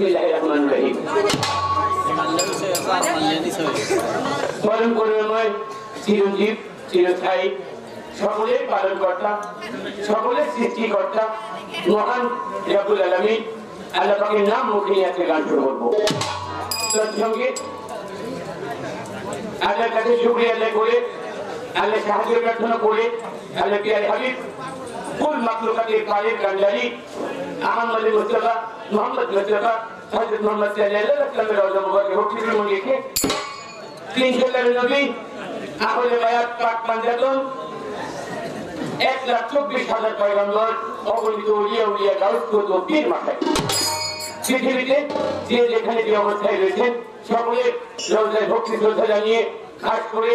বিসমিল্লাহির রহমানির রহিম। পরম করুণাময় চিরঞ্জীব চিরস্থায়ী সকলের পালনকর্তা সকলের সৃষ্টিকর্তা মহান রব্বুল আলামিন আল্লাহ পাকের নাম মুখে নিয়ে আজকে গান শুরু করবো। তৎসঙ্গে আল্লাহর কাছে শুকরিয়া আদায় করে আল্লাহ সাহায্য প্রার্থনা করে আল্লাহ পিয়ারে হাবিব কুল মাখলুকাতের কালের কান্ডারি আহমদ মুস্তাফা মোহাম্মদ মুস্তাফা হযরত মুহাম্মদ সাল্লাল্লাহু আলাইহি ওয়াসাল্লামের রওজা মুবারকে ভক্তির মনে রেখে 300 নবী আহলে বায়াত পাক পাঞ্জাতন 1,24,000 পয়গম্বর অগণিত ওলিয়া উলিয়া গাউস কুতুব পীর মাথায় পৃথিবীতে যে যেখানে যে অবস্থায় রয়েছেন সকলে রওজায় ভক্তি শ্রদ্ধা জানিয়ে খাস করে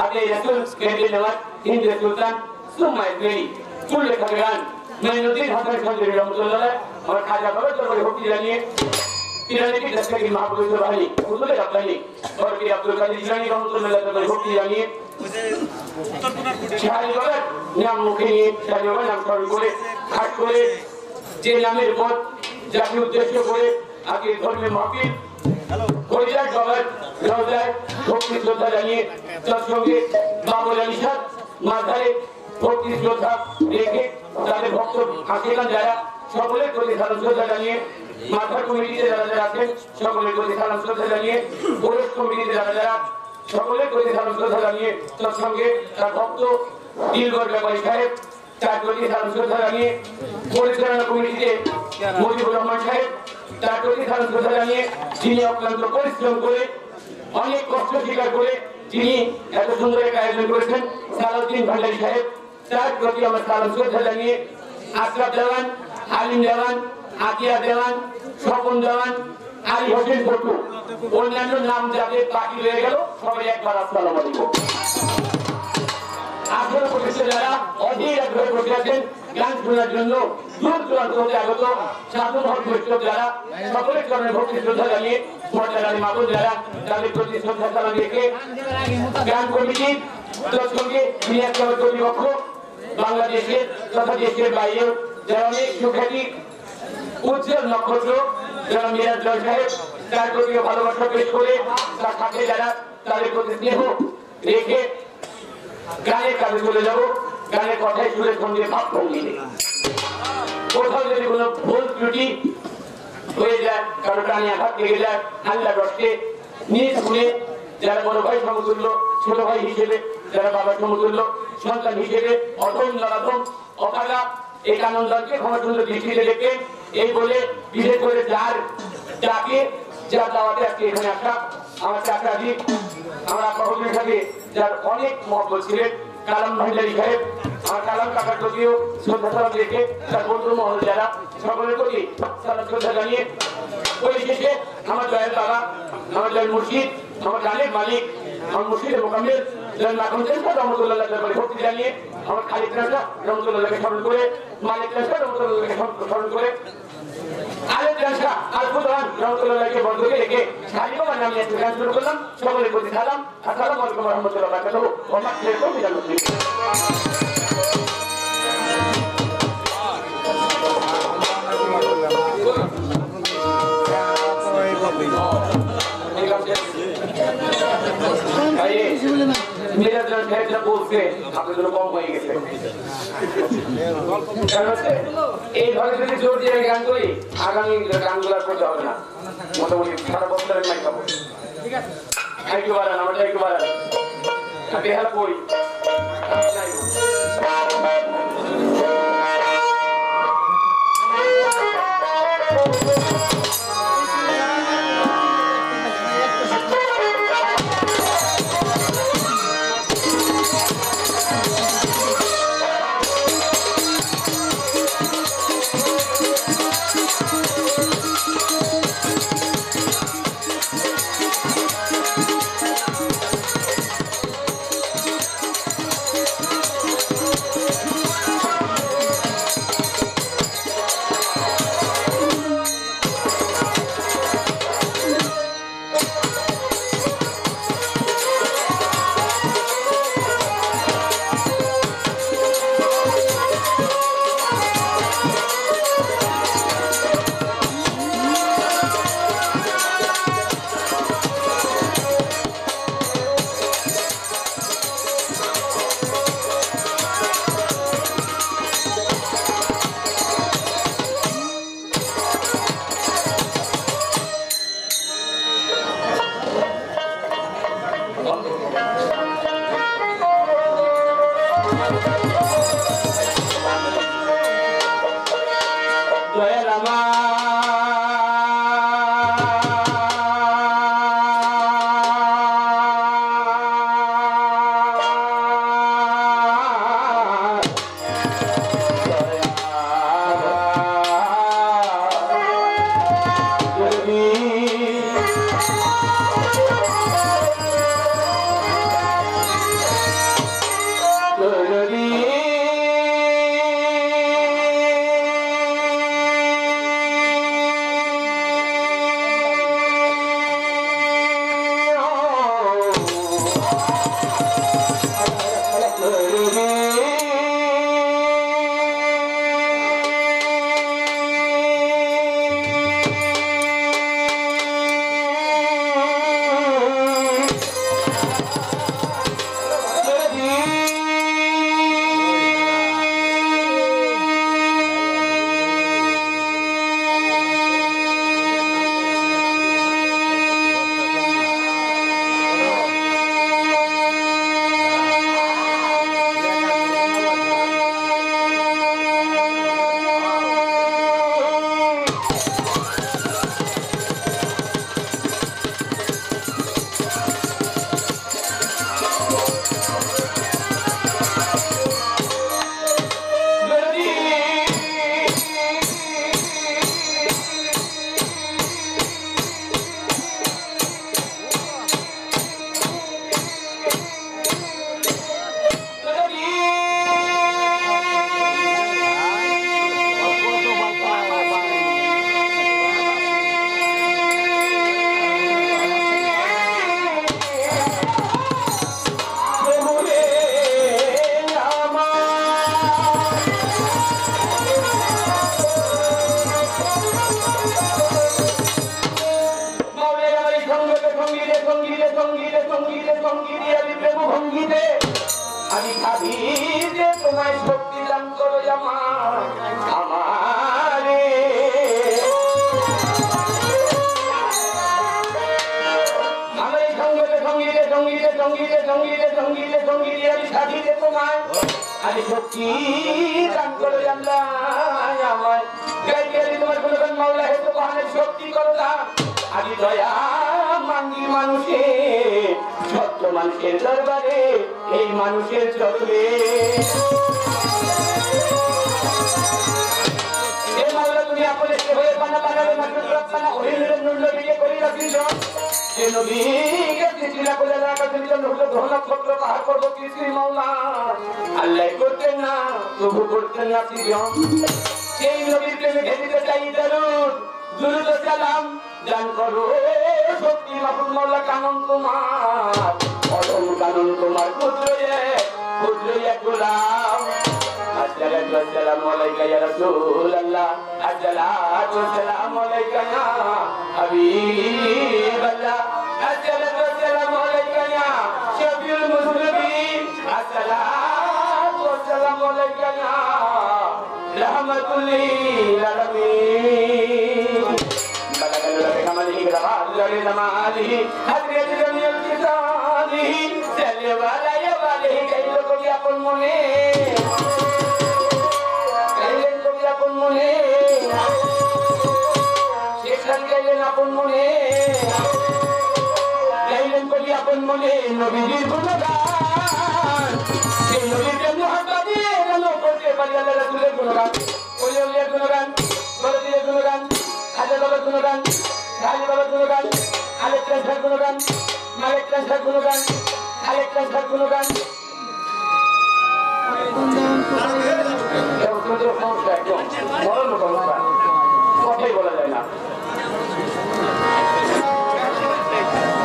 আগে রাসূল কেন্দ্রে নেওয়ার হিন্দ সুলতান সুমায় দেরি ফুল লেখা গান মাইনুদ্দিন হাসান খানজুরি রহমতুল্লাহ আমার খাজা বাবার দরবারে ভক্তি জানিয়ে তিরানি की दस्तगी महापुरुष वाली उर्दू रब्बानी और फिर अब्दुल कादिर जिलानी रहमतुल्लाह दरबारे भक्ति জানিয়ে শাহী বাবার নাম মুখে নিয়ে শাহী বাবার নাম স্মরণ করে খাস করে যে নামের পথ যাকে উদ্দেশ্য করে আগে ধর্মে মাহফিল হরিদাস বাবার রওজায় ভক্তি শ্রদ্ধা জানিয়ে তৎসঙ্গে বাবুল আলী শাহ মাথায় ভক্তি শ্রদ্ধা রেখে তাদের ভক্ত আশীর্বাদ যারা সকলের প্রতি সালাম শ্রদ্ধা জানিয়ে মাথার কমিটিতে যারা যারা আছেন সকলের প্রতি সালাম শ্রদ্ধা জানিয়ে পুরুষ কমিটিতে যারা যারা সকলের প্রতি সালাম শ্রদ্ধা জানিয়ে তৎসঙ্গে তার ভক্ত দিলবর ব্যাপারী সাহেব তার প্রতি সালাম শ্রদ্ধা জানিয়ে পরিচালনা কমিটিতে মুজিবুর রহমান সাহেব তার প্রতি সালাম শ্রদ্ধা জানিয়ে যিনি অক্লান্ত পরিশ্রম করে অনেক কষ্ট স্বীকার করে তিনি এত সুন্দর এক আয়োজন করেছেন সালাউদ্দিন ভান্ডারী সাহেব তার প্রতি আমার সালাম শ্রদ্ধা জানিয়ে আশরাফ দেওয়ান আলিম দেওয়ান আতিয়া দেওয়ান স্বপন দেওয়ান আলী হোসেন ভট্টু অন্যান্য নাম যাদের বাকি রয়ে গেল সবাই একবার আসসালামু আলাইকুম। আসলে প্রতিষ্ঠা যারা অধীর আগ্রহে বসে আছেন গান শোনার জন্য দূর দূরান্ত হতে আগত সাধু ভক্ত বৈষ্ণব যারা সকলের চরণে ভক্তি শ্রদ্ধা জানিয়ে মর্যাদার মাবুদ যারা তাদের প্রতি শ্রদ্ধা জানান রেখে গান কমিটির তৎসঙ্গে মিয়াজ কর্তৃপক্ষ বাংলাদেশের তথা দেশের বাইরেও যারা অনেক সুখ্যাতি উজ্জ্বল নক্ষত্র যারা মিরাজ জয় সাহেব তার প্রতি ভালোবাসা পেশ করে তার সাথে যারা তাদের প্রতি স্নেহ রেখে গানের কাজে চলে যাব। গানের কথায় সুরের সঙ্গে ভাব ভঙ্গিতে কোথাও যদি কোনো ভুল ত্রুটি হয়ে যায় কারো প্রাণী আঘাত লেগে যায় হাল্লা কষ্টে নিজ গুণে যারা বড় ভাই সমতুল্য ছোট ভাই হিসেবে যারা বাবার সমতুল্য সন্তান হিসেবে অধম নরাধম অকালা এই কানন্দকে ক্ষমা সুন্দর দৃষ্টিতে দেখে এই বলে বিশেষ করে যার ডাকে যার দাওয়াতে আজকে এখানে আসা আমার চাকরাজি আমার আপা হুজুর সাথে যার অনেক মহব্বত ছিলেন কালাম ভান্ডারী সাহেব আমার কালাম কাকার প্রতিও শ্রদ্ধা সালাম রেখে তার বন্ধু মহল যারা সকলের প্রতি সালাম শ্রদ্ধা জানিয়ে পরিশেষে আমার জয়ের বাবা আমার জয়ের মুর্শিদ আমার গানের মালিক আমার মুর্শিদের মোকাম্মেল জয়ের মাখন রহমতুল্লাহ দরবারে ভক্তি জানিয়ে আমার খালিদ রাজা রহমতুল্লাহকে স্মরণ করে মালিক রাজা রহমতুল্লাহকে স্মরণ করে আলেক রাজা আলফুদান রহমতুল্লাহকে বন্ধুকে রেখে শাহী বাবার নামে একটু গান শুরু করলাম। সকলের প্রতি সালাম আসসালামু আলাইকুম ওয়া রাহমাতুল্লাহি ওয়া বারাকাতুহু ওয়া মাগফিরাতুম মিনাল মুসলিমিন। মিরাজ জয় সাহেবরা বলছে আপনার জন্য কম হয়ে গেছে এই ঘরে যদি জোর দিয়ে গান করি আগামী গানগুলো করতে হবে না মোটামুটি সারা বছরের মাইক পাবো। ঠিক আছে একটু বাড়ান আমারটা একটু বাড়ান বেহাল কই সঙ্গীতে সঙ্গীতে সঙ্গীতে আমি প্রেম ভঙ্গিতে আমি ভাবি যে তোমায় শক্তি দান করো আমারে আমার এই সঙ্গীতে সঙ্গীতে সঙ্গীতে সঙ্গীতে সঙ্গীতে সঙ্গীতে সঙ্গীতে আমি সাধিতে তোমায় আমি শক্তি দান করো আমায় গাইতে তোমার কোনো মাওলা হেতু বাহানের শক্তি করো না আমি দয়া মাঙ্গি মানুষে সত্য মানুষের দরবারে এই মানুষের চলবে তুমি আপনি হয়ে পানা পানারে মাত্রা হয়ে নিরঞ্জন দিয়ে করে রাখিস যে নবীকে চিঠিরা করে রাখা তুমি তো গ্রহ নক্ষত্র পাহাড় পর্বত কিছুই মাওলা আল্লাহ করতেন না তবু করতেন না সেই নবীর প্রেমে ভেদিতে চাই দুরুদ সালাম জান করো শক্তি মাহবুব মাওলা কানন তোমার অদম কানন তোমার পুত্র গোলাম আসসালামু আলাইকা ইয়া রাসূলুল্লাহ আসসালামু আলাইকা ইয়া হাবিবাল্লাহ আসসালামু আলাইকা ইয়া শফিউল মুজরিমিন আসসালামু আলাইকা ইয়া রাহমাতুল লিল আলামিন كماله كماله كماله حضرت جميع الكتابه سل ولا يواله كيلكم يكون مني كيلكم يكون مني شيخان كيلن يكون مني كيلكم يكون مني نبي গুণগান এই নবীর মুহাব্বতে গানো করতে পারি আল্লাহ রাসূলের গুণগান ওলিয়ার গুণগান বলদের গুণগান খাজা বাবার গুণগান রাজি বাবার গুণগান আলেক ট্রান্সফার গুণগান মালেক ট্রান্সফার গুণগান আলেক ট্রান্সফার গুণগান কথাই বলা যায় না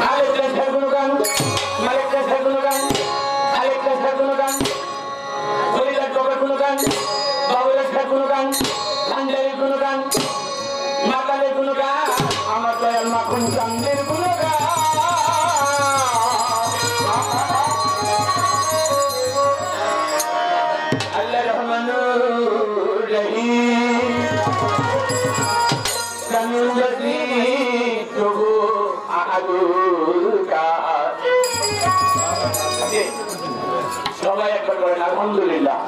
আলেক ট্রান্সফার গুণগান মালেক ট্রান্সফার গুণগান আলেক ট্রান্সফার গুণগান হরিদাস বাবার গুণগান বাবুলাস গুণগান ভান্ডারের গুণগান মাতালের গুণগান আমার দয়াল মাখন চান্দের গুণগান আল্লাহ রহমানুর রহিম জানুল্লাযী প্রভু আহাদুল কাদ সবাই একবার বলেন আলহামদুলিল্লাহ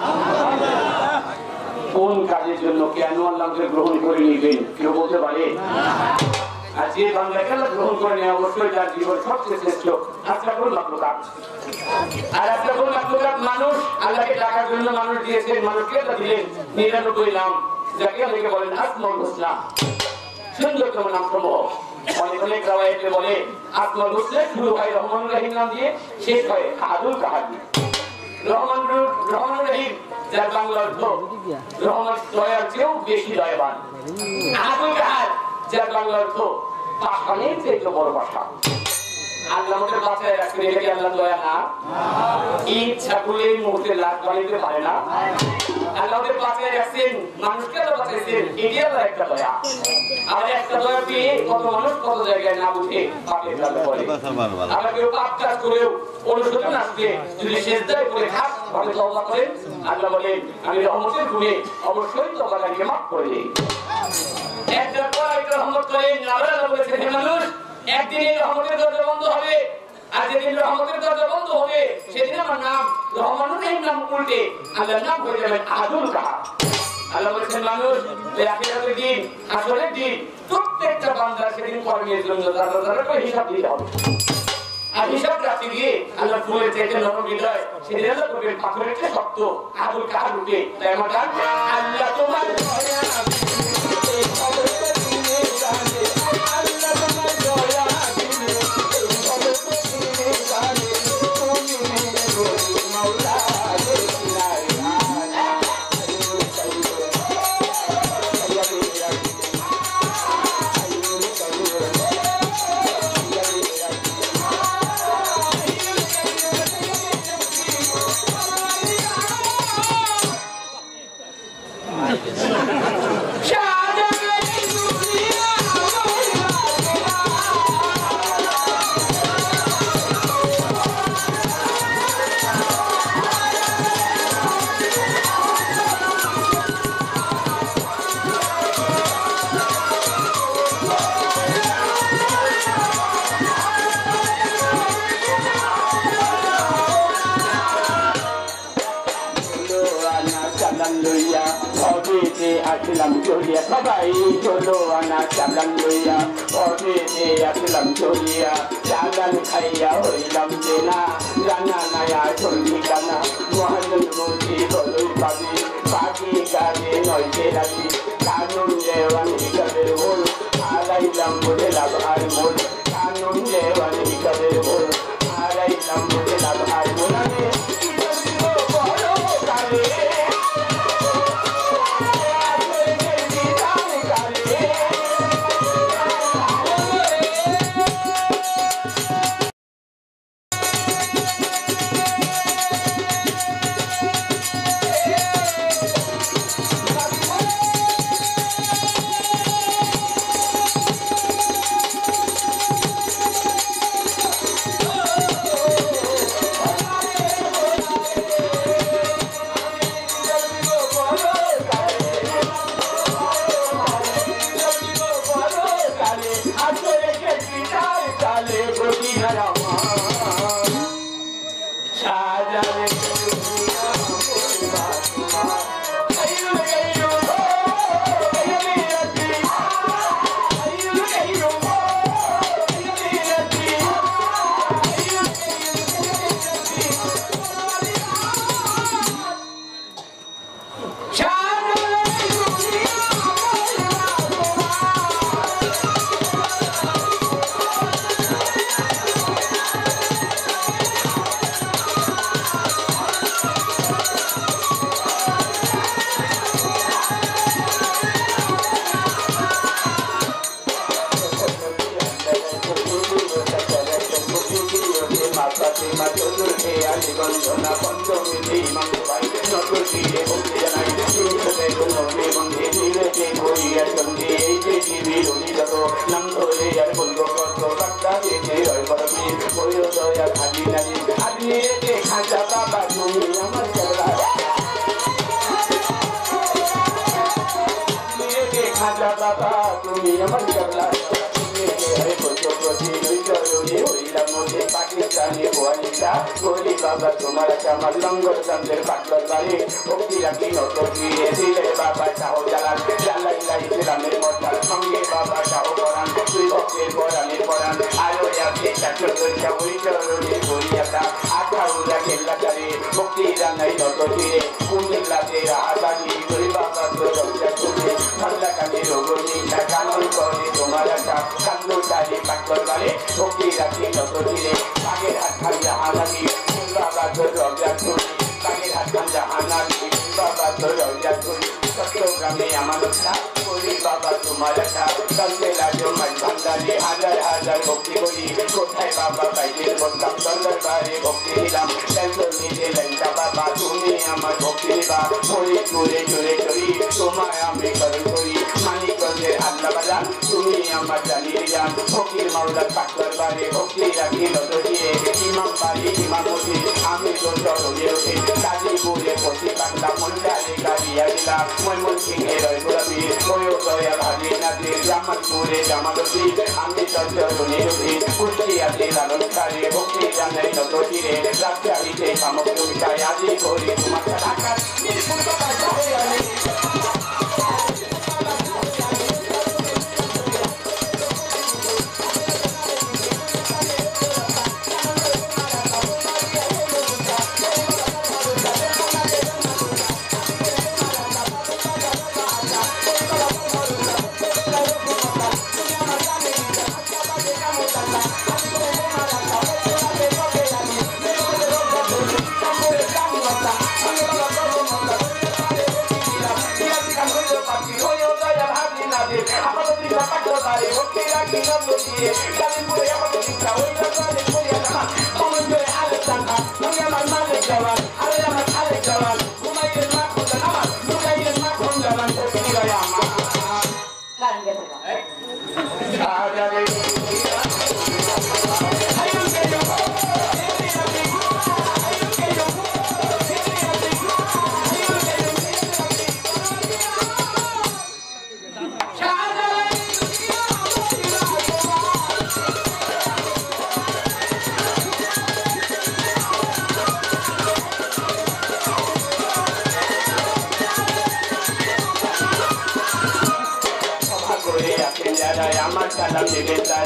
কোন কাজের জন্য কেন আল্লাহকে গ্রহণ করে নিবেন কেউ বলতে পারে আর যে বাংলাকে আল্লাহ গ্রহণ করে নেয় অবশ্যই তার জীবন সবচেয়ে শ্রেষ্ঠ আশরাফুল মাখলুকাত আর আশরাফুল মাখলুকাত মানুষ আল্লাহকে ডাকার জন্য মানুষ দিয়েছেন মানুষকে আল্লাহ দিলেন 99 নাম যাকে অনেকে বলেন আসমাউল হুসনা সুন্দরতম নাম সমূহ অনেক অনেক রাওয়ায়াতে বলে আসমাউল হুসনা শুরু হয় রহমানুর রহিম নাম দিয়ে শেষ হয় আহাদুল কাহাদি রহমান রহিম যার বাংলা অর্থ রহমান দয়ার চেয়েও বেশি দয়াবান আহাদুল কাহাদ যার বাংলা অর্থ পাশানের চেয়ে বড় পাশা আল্লাহ আমাদের বাঁচায় রাখবেন এটা কি আল্লাহ দয়া না ইচ্ছা করলে এই মুহূর্তে লাখ বানাইতে পারে না আল্লাহ আমাদের বাঁচায় রাখছেন মানুষকে আল্লাহ বাঁচাইছেন এটি আল্লাহ একটা দয়া আর একটা দয়া পেয়ে কত মানুষ কত জায়গায় না বুঝে পাপের কাজে পড়ে আমরা কেউ পাপ কাজ করেও অনুশোচন আসবে যদি সেজদায় করে খাস ভাবে তওবা করেন আল্লাহ বলেন আমি রহমতের গুণে অবশ্যই তওবাকে মাফ করে দিই একটা পর একটা রহমত করেন আল্লাহ বলেছেন হে মানুষ একদিন এই রহমতের দরজা বন্ধ হবে আর যেদিন রহমতের দরজা বন্ধ হবে সেদিন আমার নাম রহমানুর রহিম নাম উল্টে আল্লাহর নাম হয়ে যাবে আহাদুল কাহাদ আল্লাহ বলেছেন মানুষ আখিরাতের দিন আসলের দিন প্রত্যেকটা বান্দার সেদিন কর্মের জন্য তার করে হিসাব দিতে হবে আর হিসাব রাখতে গিয়ে আল্লাহ ফুলের চাইতে নরম হৃদয় সেদিন আল্লাহ করবেন পাথরের চেয়ে শক্ত আহাদুল কাহাদ উঠে তাই আমার গান আল্লাহ তোমার আসলাম চলিয়া সবাই চলো আনা চালান লইয়া পথে আসলাম চলিয়া চালান খাইয়া হইলাম যে না জানা নাই আসল ঠিকানা মহাজন বলছি বলই পাবি পাখি গানে নয়তে রাখি কানুন দেওয়ান হিসাবের ভুল হারাইলাম বলে লাভ আর মূল কানুন দেওয়ান হিসাবের ভুল হারাইলাম বলে লাভ আর মূল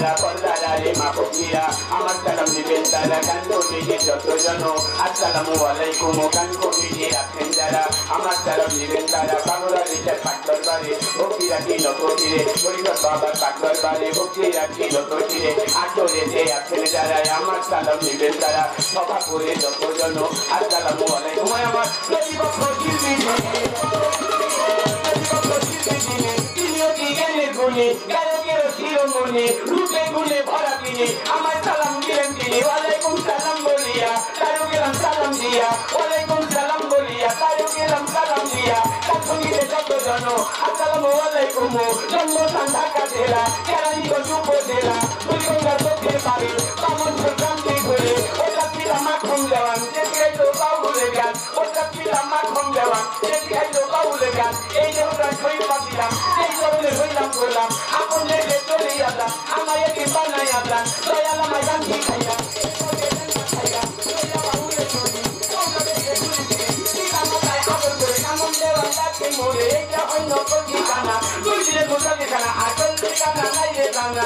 যারা পর্দারে মা ফকিরা আমার সালাম দিবেন তারা গান কমিটির যতজন আসসালামু আলাইকুম গান কমিটি আছেন যারা আমার সালাম দিবেন তারা বাংলা দেশের পাট্টর বাড়ি ভক্তিরা কি নতরে পরিবার বাবার পাট্টর বাড়ি ভক্তিরা কি নতরে আটরেতে আছেন যারা আমার সালাম দিবেন তারা সভা করে যতজন আসসালামু আলাইকুম আমার প্রতিপক্ষ রূপে গুণে ভরা তিনি আমার সালাম দিলেন তিনি ওয়ালাইকুম সালাম বলিয়া তারও গেলাম সালাম দিয়া ওয়ালাইকুম সালাম বলিয়া তারও গেলাম সালাম দিয়া তার সঙ্গীতে যতজন আসসালামু আলাইকুম জন্মস্থান ঢাকা জেলা কেরানীগঞ্জ উপজেলা বুড়িগঙ্গা চোখের বাড়ি বামনপুর গ্রামটি ঘুরে ওটা পিতা মাখন দেওয়ান দেখে বাউলে গান ওটা পিতা মাখন দেওয়ান দেখে বাউলে গান এই যে ওটা ছই পাতিলাম সেই জন্য হইলাম করলাম আপন লেগে চলে আসলাম আমার একটি বানাই আসলাম দয়াল আমার গান শিখাইলাম মোরে এটা অন্য ঠিকানা তুই দিলে গোটা ঠিকানা আসল ঠিকানা নাই রে জানা